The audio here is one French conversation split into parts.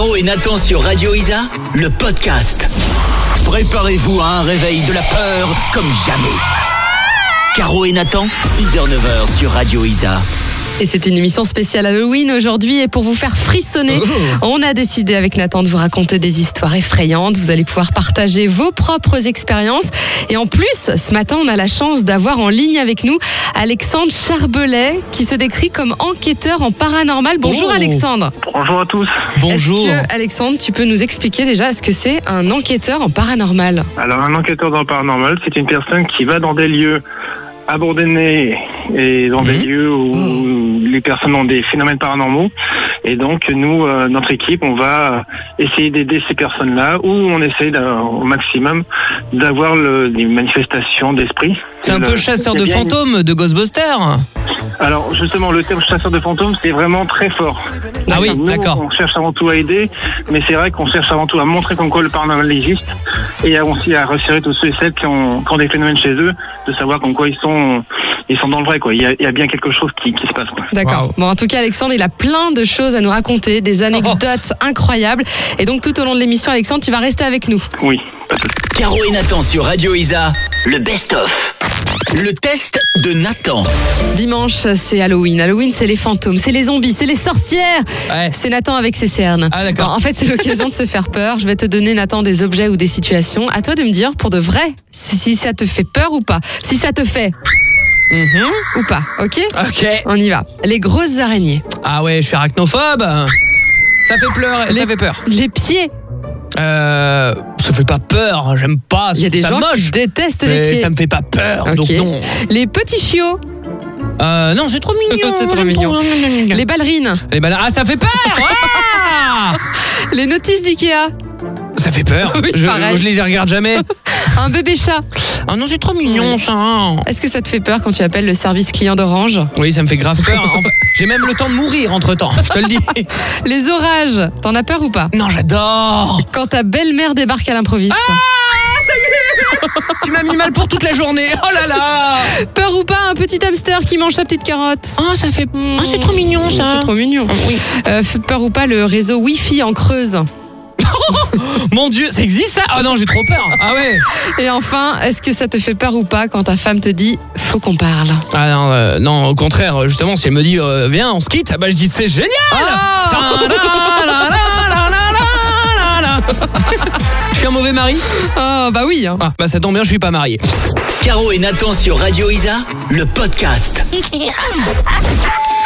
Caro et Nathan sur Radio Isa, le podcast. Préparez-vous à un réveil de la peur comme jamais. Caro et Nathan, 6h-9h sur Radio Isa. Et c'est une émission spéciale Halloween aujourd'hui. Et pour vous faire frissonner, on a décidé avec Nathan de vous raconter des histoires effrayantes. Vous allez pouvoir partager vos propres expériences. Et en plus, ce matin, on a la chance d'avoir en ligne avec nous Alexandre Charbelet, qui se décrit comme enquêteur en paranormal. Bonjour Alexandre. Bonjour à tous. Bonjour. Est-ce que, Alexandre, tu peux nous expliquer déjà ce que c'est un enquêteur en paranormal? Alors, un enquêteur dans le paranormal, c'est une personne qui va dans des lieux abandonnés et dans des lieux où les personnes ont des phénomènes paranormaux. Et donc, nous, notre équipe, on va essayer d'aider ces personnes-là, ou on essaie au maximum d'avoir des manifestations d'esprit. C'est un peu chasseur de fantômes de Ghostbusters. Alors, justement, le terme chasseur de fantômes, c'est vraiment très fort. Ah oui, nous, d'accord. On cherche avant tout à aider, mais c'est vrai qu'on cherche avant tout à montrer comme quoi le paranormal existe, et aussi à rassurer tous ceux et celles qui ont des phénomènes chez eux, de savoir comme quoi ils sont dans le vrai, quoi. Il y a bien quelque chose qui se passe, quoi. D'accord. Wow. Bon, en tout cas, Alexandre, il a plein de choses à nous raconter, des anecdotes incroyables. Et donc, tout au long de l'émission, Alexandre, tu vas rester avec nous. Oui. Caro et Nathan sur Radio Isa, le best-of. Le test de Nathan. Dimanche, c'est Halloween. Halloween, c'est les fantômes, c'est les zombies, c'est les sorcières. Ouais. C'est Nathan avec ses cernes. Ah, d'accord. Bon, en fait, c'est l'occasion de se faire peur. Je vais te donner, Nathan, des objets ou des situations. À toi de me dire, pour de vrai, si ça te fait peur ou pas. Si ça te fait... ou pas, ok? Ok. On y va. Les grosses araignées. Ah ouais, je suis arachnophobe. Ça fait pleurer, ça fait peur. Les pieds. Ça fait pas peur, j'aime pas. Il y a des ça gens moche, qui détestent les mais pieds. ça me fait pas peur, Ok. donc non. Les petits chiots. Non, c'est trop mignon. C'est trop j'aime mignon. Les ballerines. Les balles. Ah, ça fait peur. Ah Les notices d'Ikea. ça fait peur. Oui, pareil. Je les regarde jamais. Un bébé chat. Ah non, c'est trop mignon ça. Est-ce que ça te fait peur quand tu appelles le service client d'Orange? Oui, ça me fait grave peur. J'ai même le temps de mourir entre temps, je te le dis. Les orages. T'en as peur ou pas? Non, j'adore. Quand ta belle-mère débarque à l'improviste. Tu m'as mis mal pour toute la journée. Oh là là. Peur ou pas, un petit hamster qui mange sa petite carotte? Oh, ça fait. Ah, c'est trop mignon ça. C'est trop mignon. Oui. Peur ou pas, le réseau Wi-Fi en Creuse? Mon Dieu, ça existe ça? Oh non, j'ai trop peur. Ah ouais. Et enfin, est-ce que ça te fait peur ou pas quand ta femme te dit « faut qu'on parle » Ah non, non, au contraire, justement, si elle me dit viens, on se quitte, bah je dis c'est génial. Je suis un mauvais mari? Oh, bah oui. Ah, bah ça tombe bien, je suis pas marié. Caro et Nathan sur Radio Isa, le podcast.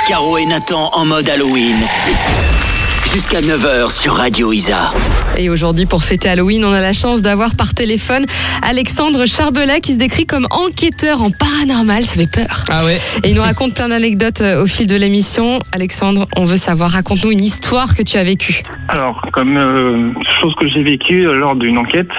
Caro et Nathan en mode Halloween. Jusqu'à 9h sur Radio Isa. Et aujourd'hui, pour fêter Halloween, on a la chance d'avoir par téléphone Alexandre Charbelet qui se décrit comme enquêteur en paranormal. Ça fait peur. Ah ouais. Et il nous raconte plein d'anecdotes au fil de l'émission. Alexandre, on veut savoir, raconte-nous une histoire que tu as vécue. Alors, comme chose que j'ai vécue lors d'une enquête,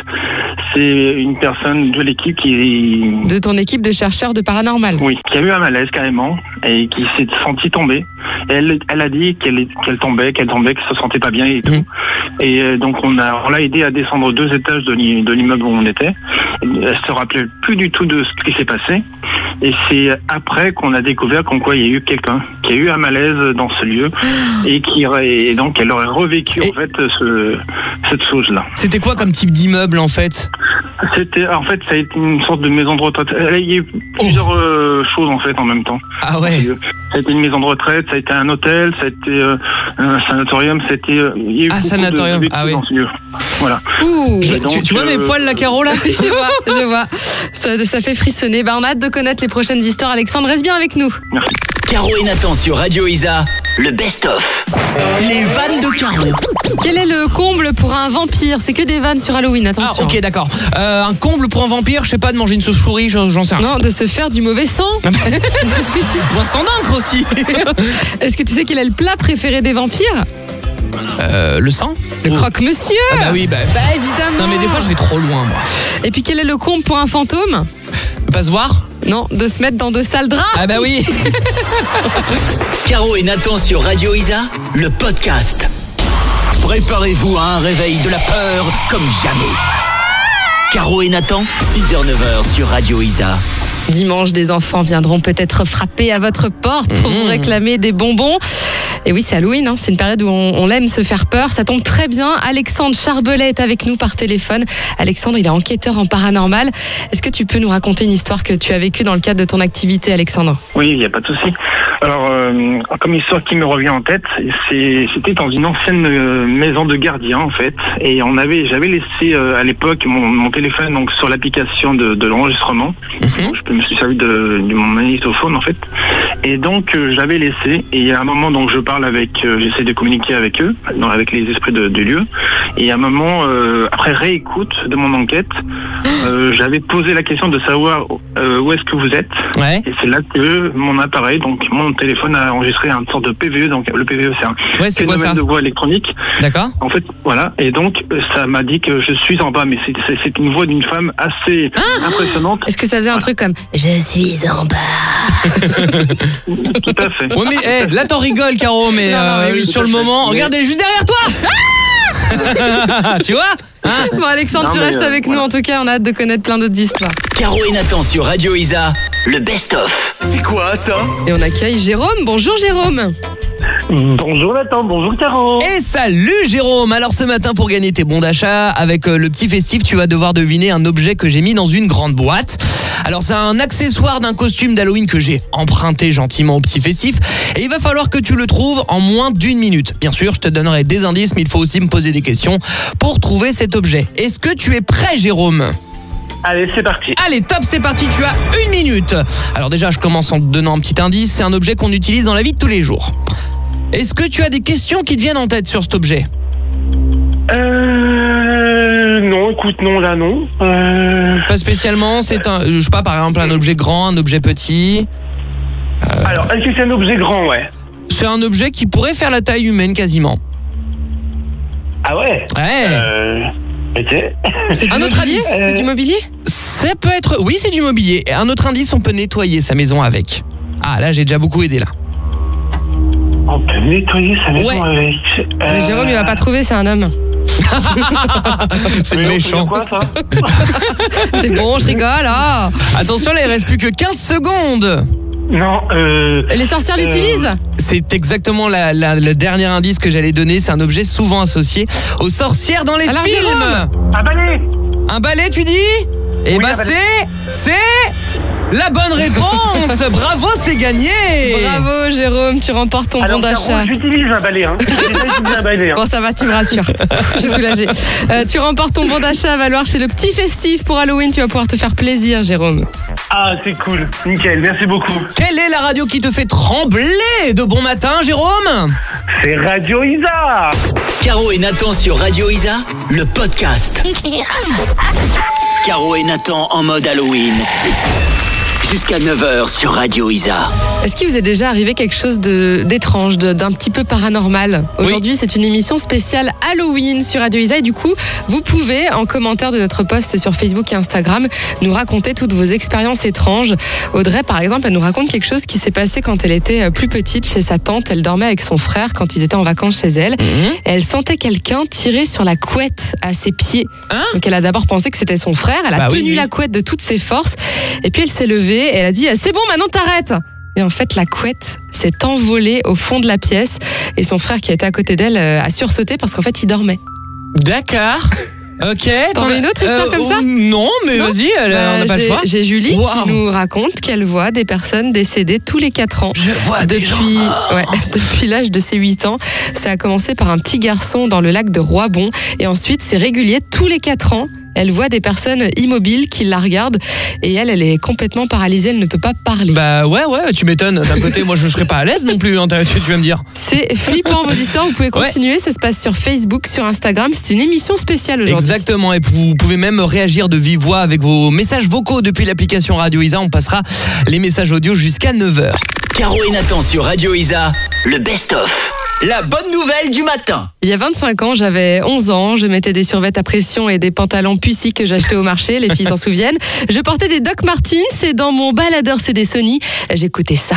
c'est une personne de l'équipe De ton équipe de chercheurs de paranormal. qui a eu un malaise carrément et qui s'est sentie tomber. Et elle a dit qu'elle tombait, qu'elle se sentait pas bien et tout. Et donc on l'a aidé à descendre 2 étages de l'immeuble où on était. Elle se rappelait plus du tout de ce qui s'est passé. Et c'est après qu'on a découvert qu'en quoi il y a eu quelqu'un qui a eu un malaise dans ce lieu et donc elle aurait revécu en fait cette chose-là. C'était quoi comme type d'immeuble en fait? Ça a été une sorte de maison de retraite. Il y a eu plusieurs choses en fait en même temps. Ah ouais. Ça a été une maison de retraite, ça a été un hôtel, ça a été un sanatorium, il y a eu beaucoup sanatorium. de Ah oui. dans ce lieu. Voilà. Ouh, Tu vois mes poils là, Caro là? je vois. Ça fait frissonner. Bah, on a hâte de connaître les prochaines histoires. Alexandre, reste bien avec nous. Merci. Caro et Nathan sur Radio Isa, le best-of. Les vannes de Caro. Quel est le comble pour un vampire? C'est que des vannes sur Halloween, Ah attention. ok, d'accord. Un comble pour un vampire, je sais pas, de manger une sauce chourie, j'en sais rien. Non, de se faire du mauvais sang. Ou un sang d'encre aussi. Est-ce que tu sais quel est le plat préféré des vampires? Le sang? Le croque-monsieur. Ah bah oui, bah évidemment. non mais des fois je vais trop loin moi. Et puis quel est le comble pour un fantôme? Pas se voir? Non, de se mettre dans de sales draps. Ah bah oui. Caro et Nathan sur Radio Isa, le podcast. Préparez-vous à un réveil de la peur comme jamais. Caro et Nathan, 6h-9h sur Radio Isa. Dimanche, des enfants viendront peut-être frapper à votre porte pour vous réclamer des bonbons. Et oui, c'est Halloween, hein. C'est une période où on aime se faire peur. Ça tombe très bien. Alexandre Charbelet est avec nous par téléphone. Alexandre, il est enquêteur en paranormal. Est-ce que tu peux nous raconter une histoire que tu as vécue dans le cadre de ton activité, Alexandre? Oui, il n'y a pas de souci. Alors, comme histoire qui me revient en tête, c'était dans une ancienne maison de gardien en fait, et j'avais laissé à l'époque mon téléphone donc sur l'application de l'enregistrement. Je me suis servi de mon magnétophone en fait, et donc je l'avais laissé. Et à un moment donc je parle j'essaie de communiquer avec eux, avec les esprits du lieu. Et à un moment après réécoute de mon enquête, j'avais posé la question de savoir où est-ce que vous êtes. Ouais. Et c'est là que mon appareil, donc mon téléphone a enregistré une sorte de PVE. Donc le PVE c'est un phénomène de voix électronique. D'accord. En fait, voilà. Et donc ça m'a dit que je suis en bas, mais c'est une voix d'une femme assez impressionnante. Est-ce que ça faisait un truc comme « Je suis en bas » Tout à fait. Ouais, mais là t'en rigoles, Caro, mais, Non, mais oui, sur le moment, regarde, elle est juste derrière toi. Tu vois hein? Bon, Alexandre, tu restes avec nous. En tout cas, on a hâte de connaître plein d'autres histoires. Caro et Nathan sur Radio Isa, le best-of. C'est quoi ça? Et on accueille Jérôme. Bonjour Jérôme. Bonjour Nathan, bonjour Caro. Et salut Jérôme. Alors ce matin, pour gagner tes bons d'achat avec le petit festif, tu vas devoir deviner un objet que j'ai mis dans une grande boîte. Alors c'est un accessoire d'un costume d'Halloween que j'ai emprunté gentiment au petit festif, et il va falloir que tu le trouves en moins d'1 minute. Bien sûr, je te donnerai des indices, mais il faut aussi me poser des questions pour trouver cet objet. Est-ce que tu es prêt, Jérôme? Allez, c'est parti. Allez, top, c'est parti, tu as 1 minute. Alors déjà, je commence en te donnant un petit indice. C'est un objet qu'on utilise dans la vie de tous les jours. Est-ce que tu as des questions qui te viennent en tête sur cet objet? Non, écoute, non, là, non. Pas spécialement, c'est je sais pas, par exemple, un objet grand, un objet petit. Alors, est-ce que c'est un objet grand, ouais? C'est un objet qui pourrait faire la taille humaine quasiment. Ah ouais? Ouais. Ok. C'est du Un autre mobilier? indice. C'est du mobilier? Ça peut être... Oui, c'est du mobilier. Et un autre indice, on peut nettoyer sa maison avec. Ah, là, j'ai déjà beaucoup aidé, là. On peut nettoyer sa maison avec... Mais Jérôme, il va pas trouver, c'est un homme. C'est Mais non, méchant. c'est quoi, ça? C'est bon, je rigole. Ah. Attention, là, il reste plus que 15 secondes. Non, Les sorcières l'utilisent? C'est exactement le dernier indice que j'allais donner. C'est un objet souvent associé aux sorcières dans les Alors, films. Jérôme. un balai. Un balai, tu dis? Eh Oui, ben, un balai. c'est la bonne réponse. Bravo, c'est gagné. Bravo Jérôme, tu remportes ton Alors, bon d'achat. j'utilise un balai, hein. J'ai déjà utilisé un balai, hein. Bon, ça va, tu me rassures. Je suis soulagée. Tu remportes ton bon d'achat à valoir chez le Petit Festif pour Halloween. Tu vas pouvoir te faire plaisir, Jérôme. Ah, c'est cool. Nickel, merci beaucoup. Quelle est la radio qui te fait trembler de bon matin, Jérôme? C'est Radio Isa. Caro et Nathan sur Radio Isa, le podcast. Caro et Nathan en mode Halloween. Jusqu'à 9h sur Radio Isa. Est-ce qu'il vous est déjà arrivé quelque chose d'étrange, d'un petit peu paranormal? Aujourd'hui, c'est une émission spéciale Halloween sur Radio Isa, et du coup, vous pouvez, en commentaire de notre post sur Facebook et Instagram, nous raconter toutes vos expériences étranges. Audrey, par exemple, elle nous raconte quelque chose qui s'est passé quand elle était plus petite chez sa tante. Elle dormait avec son frère quand ils étaient en vacances chez elle. Et elle sentait quelqu'un tirer sur la couette à ses pieds. Donc elle a d'abord pensé que c'était son frère. Elle a tenu la couette de toutes ses forces. Et puis elle s'est levée et elle a dit « C'est bon, maintenant t'arrêtes !» Et en fait, la couette s'est envolée au fond de la pièce. Et son frère qui était à côté d'elle a sursauté parce qu'en fait, il dormait. D'accord. Ok. T'en veux une autre histoire comme ça? Non, mais vas-y, on n'a pas le choix. J'ai Julie qui nous raconte qu'elle voit des personnes décédées tous les 4 ans. Je vois des gens morts. Depuis l'âge de ses 8 ans. Ça a commencé par un petit garçon dans le lac de Roibon. Et ensuite, c'est régulier tous les 4 ans. Elle voit des personnes immobiles qui la regardent et elle est complètement paralysée, elle ne peut pas parler. Bah ouais, tu m'étonnes. D'un côté, moi je serais pas à l'aise non plus, hein, tu vas me dire. C'est flippant vos histoires, vous pouvez continuer, ça se passe sur Facebook, sur Instagram, c'est une émission spéciale aujourd'hui. Exactement, et vous pouvez même réagir de vive voix avec vos messages vocaux depuis l'application Radio Isa, on passera les messages audio jusqu'à 9h. Caro et Nathan sur Radio Isa, le best-of. La bonne nouvelle du matin. Il y a 25 ans, j'avais 11 ans, je mettais des survêtements à pression et des pantalons pucis que j'achetais au marché, les filles s'en souviennent. Je portais des Doc Martens et dans mon baladeur CD Sony, j'écoutais ça.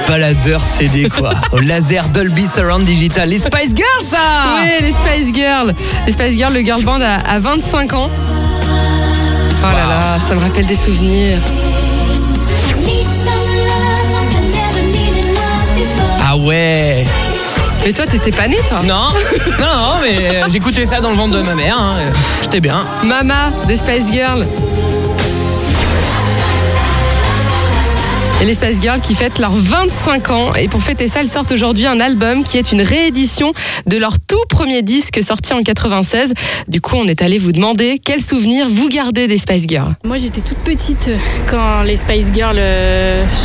Baladeur CD quoi. Au laser Dolby Surround Digital. Les Spice Girls ça. Oui, les Spice Girls. Les Spice Girls, le girl band à 25 ans. Oh là là, ça me rappelle des souvenirs. Mais toi, t'étais pas né, toi? Non, mais j'écoutais ça dans le ventre de ma mère. Hein. J'étais bien. Mama des Spice Girls. Et les Spice Girls qui fêtent leurs 25 ans. Et pour fêter ça, elles sortent aujourd'hui un album qui est une réédition de leur tout premier disque sorti en 96. Du coup, on est allé vous demander quels souvenirs vous gardez des Spice Girls. Moi, j'étais toute petite quand les Spice Girls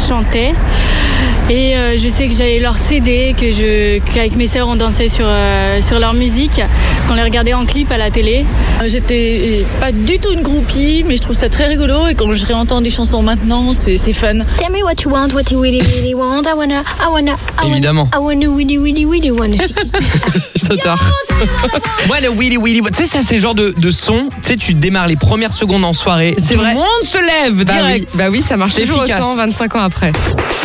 chantaient. Et je sais que j'avais leur CD, qu'avec mes sœurs on dansait sur leur musique, qu'on les regardait en clip à la télé. J'étais pas du tout une groupie, mais je trouve ça très rigolo et quand je réentends des chansons maintenant, c'est fun. Tell me what you want, what you really, really want. I wanna, Évidemment. I wanna, really, really, really wanna. J'adore. Ouais, le Willy Willy. Tu sais, ça, c'est le genre de son. Tu sais, tu démarres les premières secondes en soirée. C'est tout vrai. le monde se lève direct. Bah oui, ça marche C'est toujours efficace. autant 25 ans après.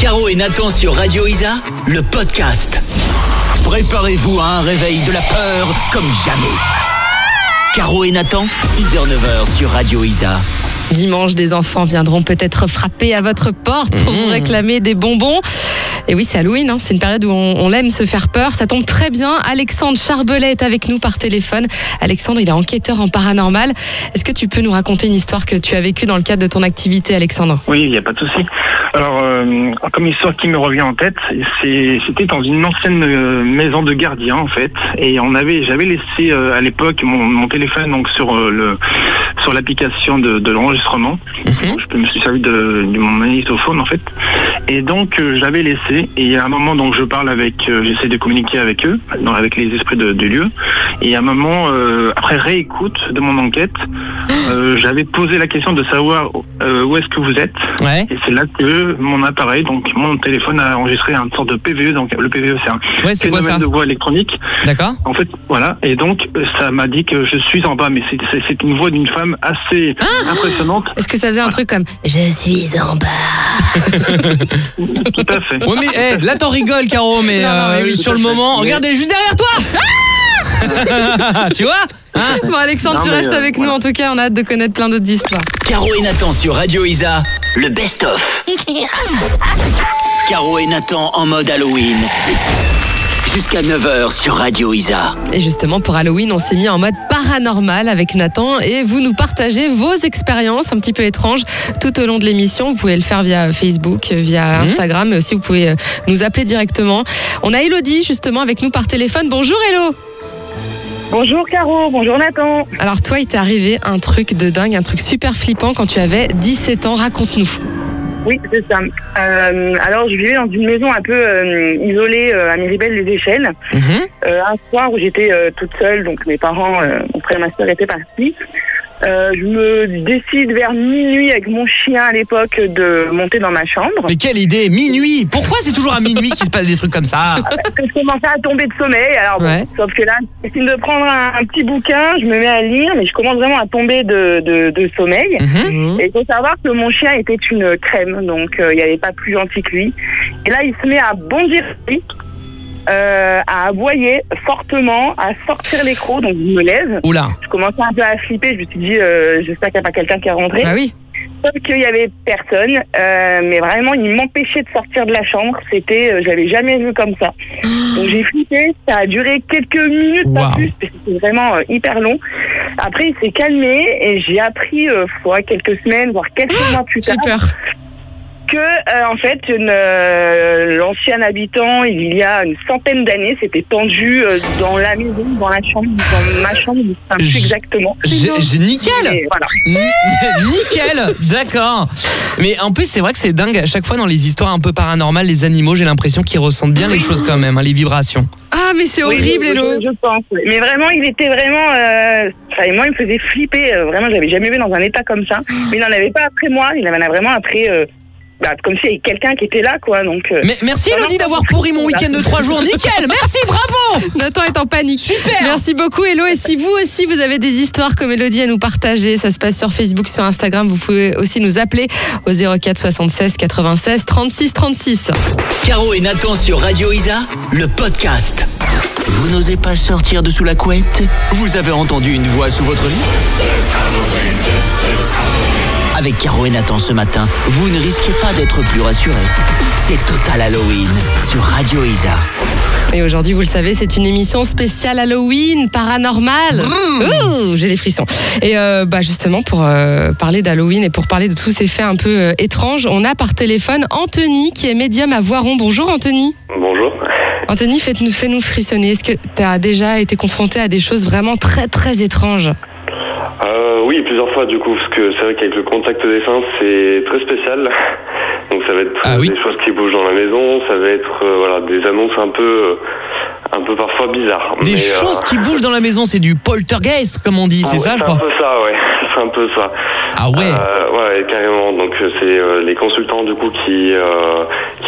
Caro et Nathan sur Radio Isa, le podcast. Préparez-vous à un réveil de la peur comme jamais. Caro et Nathan, 6h-9h sur Radio Isa. Dimanche, des enfants viendront peut-être frapper à votre porte pour vous réclamer des bonbons. Et oui, c'est Halloween, hein. C'est une période où on aime se faire peur. Ça tombe très bien. Alexandre Charbelet est avec nous par téléphone. Alexandre, il est enquêteur en paranormal. Est-ce que tu peux nous raconter une histoire que tu as vécue dans le cadre de ton activité, Alexandre? Oui, il n'y a pas de souci. Alors, comme histoire qui me revient en tête, c'était dans une ancienne maison de gardien en fait, et j'avais laissé à l'époque mon téléphone donc sur l'application de l'enregistrement. Donc, je me suis servi de mon magnétophone en fait, et donc je l'avais laissé. Et à un moment donc j'essaie de communiquer avec eux, avec les esprits du lieu. Et à un moment après réécoute de mon enquête, j'avais posé la question de savoir où est-ce que vous êtes. Ouais. Et c'est là que mon appareil, donc mon téléphone a enregistré une sorte de PVE. Donc le PVE c'est un quoi ça? phénomène de voix électronique. D'accord. En fait, voilà. Et donc ça m'a dit que je suis en bas, mais c'est une voix d'une femme assez impressionnante. Est-ce que ça faisait un truc comme « Je suis en bas » Tout à fait. Ouais, mais là, t'en rigoles, Caro, mais, Non, mais oui, sur le tout à fait. moment, Mais- regarde, elle est juste derrière toi. Tu vois hein? Bon, Alexandre, Non, tu mais, restes avec voilà. nous. En tout cas, on a hâte de connaître plein d'autres histoires. Caro et Nathan sur Radio Isa, le best-of. Caro et Nathan en mode Halloween. Jusqu'à 9h sur Radio Isa. Et justement, pour Halloween, on s'est mis en mode paranormal avec Nathan et vous nous partagez vos expériences un petit peu étranges tout au long de l'émission. Vous pouvez le faire via Facebook, via Instagram, mais aussi vous pouvez nous appeler directement. On a Elodie justement avec nous par téléphone. Bonjour Hello. Bonjour Caro, bonjour Nathan. Alors toi, il t'est arrivé un truc de dingue, un truc super flippant quand tu avais 17 ans. Raconte-nous. Oui, c'est ça. Alors, je vivais dans une maison un peu isolée à Miribel-les-Échelles. Un soir où j'étais toute seule, donc mes parents, mon frère et ma soeur étaient partis. Je me décide vers minuit avec mon chien à l'époque de monter dans ma chambre. Mais quelle idée, minuit. Pourquoi c'est toujours à minuit qu'il se passe des trucs comme ça? Je commençais à tomber de sommeil. Alors, bon, Ouais. sauf que là, je décide de prendre un petit bouquin, je me mets à lire, mais je commence vraiment à tomber de sommeil. Et il faut savoir que mon chien était une crème, donc il n'y avait pas plus gentil que lui. Et là, il se met à bondir sur lui, à aboyer fortement, à sortir les crocs, donc je me lève. Oula. Je commençais un peu à flipper, je me suis dit, j'espère qu'il n'y a pas quelqu'un qui est rentré. Bah oui. Sauf qu'il n'y avait personne, mais vraiment, il m'empêchait de sortir de la chambre. C'était, je l'avais jamais vu comme ça. Donc j'ai flippé, ça a duré quelques minutes, pas Wow. plus, parce que c'était vraiment hyper long. Après, il s'est calmé et j'ai appris, quelques semaines, voire quelques mois plus tard, Super. que en fait l'ancien habitant il y a une centaine d'années s'était pendu dans la maison, dans la chambre, dans ma chambre, je ne sais plus exactement. J'ai nickel. Et voilà. Nickel, d'accord. Mais en plus, c'est vrai que c'est dingue. À chaque fois, dans les histoires un peu paranormales, les animaux, j'ai l'impression qu'ils ressentent bien les choses quand même, hein, les vibrations. Ah, mais c'est Oui, horrible, Hello. je pense. Oui. Mais vraiment, il était vraiment. Et moi, il me faisait flipper. Vraiment, j'avais jamais vu dans un état comme ça. Mais il n'en avait pas après moi. Il en a vraiment après. Comme s'il y avait quelqu'un qui était là, quoi. Donc. Mais merci Elodie d'avoir pourri mon week-end de 3 jours. Nickel, merci, bravo. Nathan est en panique. Super. Merci beaucoup Hello. Et si vous aussi vous avez des histoires comme Elodie à nous partager, ça se passe sur Facebook, sur Instagram. Vous pouvez aussi nous appeler au 04 76 96 36 36. Caro et Nathan sur Radio Isa, le podcast. Vous n'osez pas sortir de sous la couette? Vous avez entendu une voix sous votre lit? Avec Caro et Nathan ce matin, vous ne risquez pas d'être plus rassurés. C'est Total Halloween sur Radio Isa. Et aujourd'hui, vous le savez, c'est une émission spéciale Halloween, paranormale. Ouh, j'ai les frissons. Et justement, pour parler d'Halloween et pour parler de tous ces faits un peu étranges, on a par téléphone Anthony qui est médium à Voiron. Bonjour Anthony. Bonjour. Anthony, fais-nous frissonner. Est-ce que tu as déjà été confronté à des choses vraiment très très étranges ? Oui, plusieurs fois du coup, parce que c'est vrai qu'avec le contact défunt, c'est très spécial. Donc ça va être des choses qui bougent dans la maison, ça va être des annonces un peu parfois bizarres. Des choses qui bougent dans la maison, c'est du poltergeist, comme on dit, c'est ça, je crois. C'est un peu ça, ouais. C'est un peu ça. Ah ouais. Ouais, carrément. Donc c'est les consultants du coup qui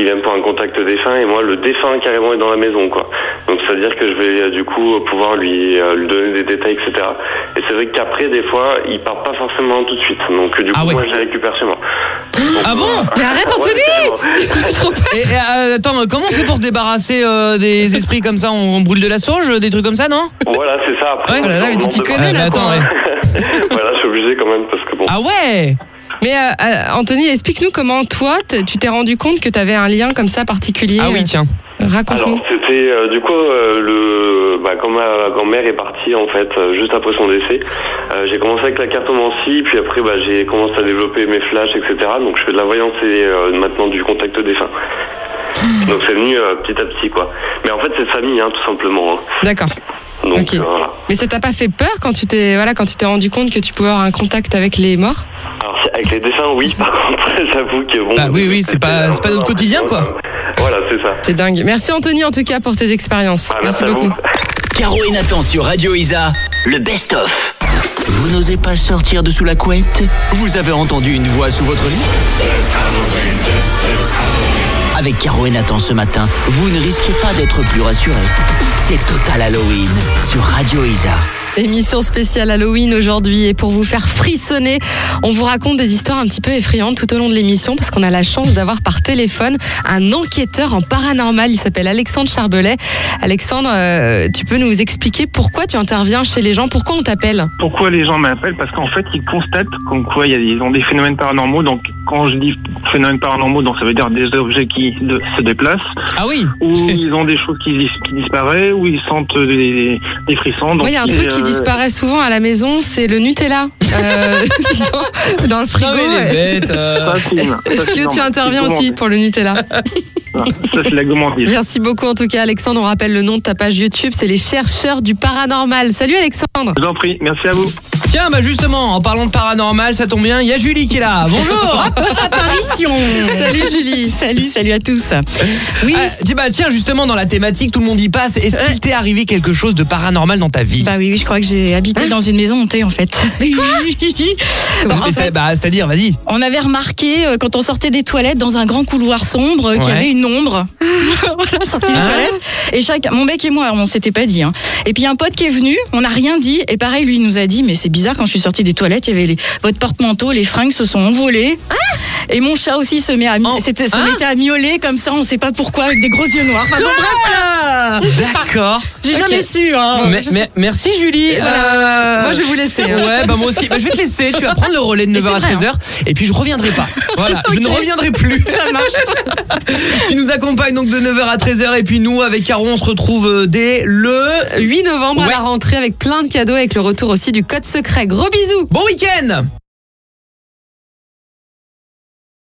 viennent pour un contact défunt, et moi le défunt carrément est dans la maison, quoi. Donc c'est à dire que je vais du coup pouvoir lui donner des détails, etc. Et c'est vrai qu'après des fois il part pas forcément tout de suite. Donc du coup moi je les récupère chez moi. Donc, bon mais arrête Anthony. Attends, comment on fait pour se débarrasser des esprits comme ça? On brûle de la sauge, des trucs comme ça, non? Voilà, c'est ça. Après, mais tu t'y connais là. Attends, voilà, je suis obligé quand même parce que bon. Ah ouais. Mais Anthony, explique-nous comment toi, tu t'es rendu compte que tu avais un lien comme ça particulier. Ah oui, tiens. Raconte-nous. Alors, c'était du coup, quand ma grand-mère est partie, en fait, juste après son décès, j'ai commencé avec la cartomancie, puis après, j'ai commencé à développer mes flashs, etc. Donc, je fais de la voyance et maintenant du contact défunt. Donc, c'est venu petit à petit, quoi. Mais en fait, c'est de famille, hein, tout simplement. Hein. D'accord. Donc, okay. Voilà. Mais ça t'a pas fait peur quand tu t'es rendu compte que tu pouvais avoir un contact avec les morts? Alors avec les défunts, oui. Par contre, j'avoue que bon. Oui, c'est pas notre quotidien, quoi. Voilà, c'est ça. C'est dingue. Merci Anthony en tout cas pour tes expériences. Merci beaucoup. Caro et Nathan sur Radio Isa, le best-of. Vous n'osez pas sortir de sous la couette? Vous avez entendu une voix sous votre lit? Avec Caro et Nathan ce matin, vous ne risquez pas d'être plus rassurés. C'est Total Halloween sur Radio Isa. Émission spéciale Halloween aujourd'hui, et pour vous faire frissonner, on vous raconte des histoires un petit peu effrayantes tout au long de l'émission parce qu'on a la chance d'avoir par téléphone un enquêteur en paranormal. Il s'appelle Alexandre Charbellet. Alexandre, tu peux nous expliquer pourquoi tu interviens chez les gens? Pourquoi on t'appelle? Pourquoi les gens m'appellent? Parce qu'en fait, ils constatent comme quoi ils ont des phénomènes paranormaux. Donc, quand je dis phénomènes paranormaux, donc ça veut dire des objets qui se déplacent. Ah oui. Ou ils ont des choses qui disparaissent, ou ils sentent des frissons. Donc, il y a un truc qui disparaît souvent à la maison, c'est le Nutella dans le frigo. Est-ce que tu interviens aussi pour le Nutella? Ça, c'est la gourmandise. Merci beaucoup en tout cas, Alexandre. On rappelle le nom de ta page YouTube, c'est les chercheurs du paranormal. Salut Alexandre. Je vous en prie, merci à vous. Tiens, justement, en parlant de paranormal, ça tombe bien, il y a Julie qui est là. Bonjour. Apparition. Salut Julie. Salut à tous. Oui. Tiens, justement, dans la thématique, tout le monde y passe. Est-ce qu'il t'est arrivé quelque chose de paranormal dans ta vie? Oui, je crois que j'ai habité dans une maison hantée en fait. Mais quoi? C'est-à-dire, vas-y. On avait remarqué quand on sortait des toilettes dans un grand couloir sombre qu'il y avait une ombre. Voilà, sortie des toilettes. Et mon mec et moi, on s'était pas dit. Hein. Et puis un pote qui est venu, on n'a rien dit. Et pareil, lui il nous a dit, mais c'est bizarre, quand je suis sortie des toilettes, il y avait votre porte-manteau, les fringues se sont envolées. Et mon chat aussi se mettait à miauler comme ça, on sait pas pourquoi, avec des gros yeux noirs. Enfin, bref, d'accord. J'ai jamais su. Hein. Merci Julie. Moi je vais vous laisser. Ouais, moi aussi. Je vais te laisser. Tu vas prendre le relais de 9h à 13h. Et puis je reviendrai pas. Voilà, je ne reviendrai plus. Ça marche. Tu nous accompagnes donc de 9h à 13h. Et puis nous, avec Caro, on se retrouve dès le 8 novembre à la rentrée avec plein de cadeaux, avec le retour aussi du code secret. Gros bisous. Bon week-end.